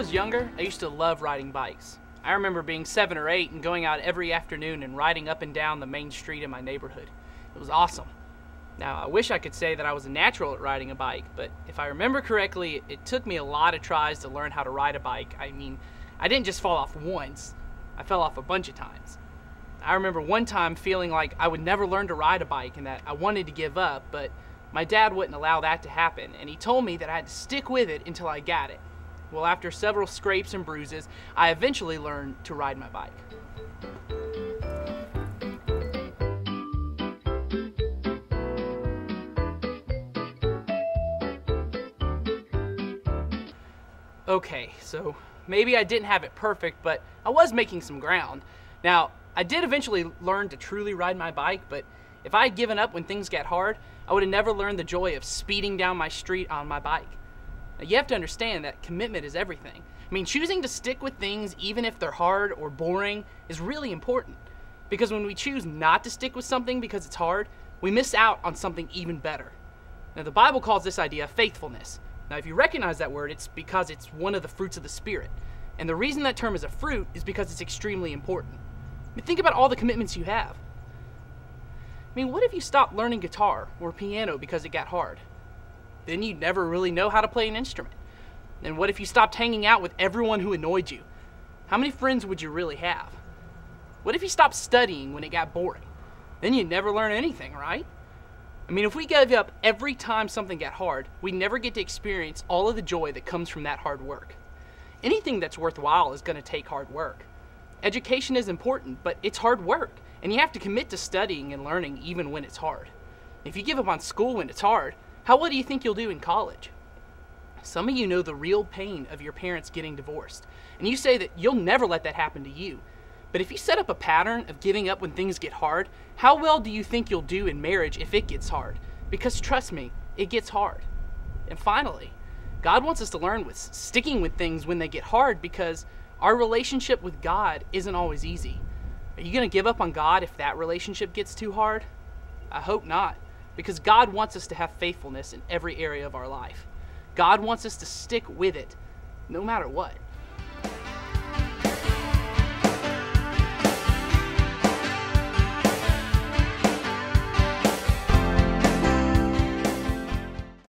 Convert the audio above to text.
was younger, I used to love riding bikes. I remember being 7 or 8 and going out every afternoon and riding up and down the main street in my neighborhood. It was awesome. Now, I wish I could say that I was a natural at riding a bike, but if I remember correctly, it took me a lot of tries to learn how to ride a bike. I mean, I didn't just fall off once, I fell off a bunch of times. I remember one time feeling like I would never learn to ride a bike and that I wanted to give up, but my dad wouldn't allow that to happen, and he told me that I had to stick with it until I got it. Well, after several scrapes and bruises, I eventually learned to ride my bike. Okay, so maybe I didn't have it perfect, but I was making some ground. Now, I did eventually learn to truly ride my bike, but if I had given up when things got hard, I would have never learned the joy of speeding down my street on my bike. Now, you have to understand that commitment is everything. I mean, choosing to stick with things even if they're hard or boring is really important. Because when we choose not to stick with something because it's hard, we miss out on something even better. Now, the Bible calls this idea faithfulness. Now, if you recognize that word, it's because it's one of the fruits of the Spirit. And the reason that term is a fruit is because it's extremely important. I mean, think about all the commitments you have. I mean, what if you stopped learning guitar or piano because it got hard? Then you'd never really know how to play an instrument. And what if you stopped hanging out with everyone who annoyed you? How many friends would you really have? What if you stopped studying when it got boring? Then you'd never learn anything, right? I mean, if we gave up every time something got hard, we'd never get to experience all of the joy that comes from that hard work. Anything that's worthwhile is going to take hard work. Education is important, but it's hard work, and you have to commit to studying and learning even when it's hard. If you give up on school when it's hard, how well do you think you'll do in college? Some of you know the real pain of your parents getting divorced, and you say that you'll never let that happen to you. But if you set up a pattern of giving up when things get hard, how well do you think you'll do in marriage if it gets hard? Because trust me, it gets hard. And finally, God wants us to learn with sticking with things when they get hard because our relationship with God isn't always easy. Are you going to give up on God if that relationship gets too hard? I hope not, because God wants us to have faithfulness in every area of our life. God wants us to stick with it, no matter what.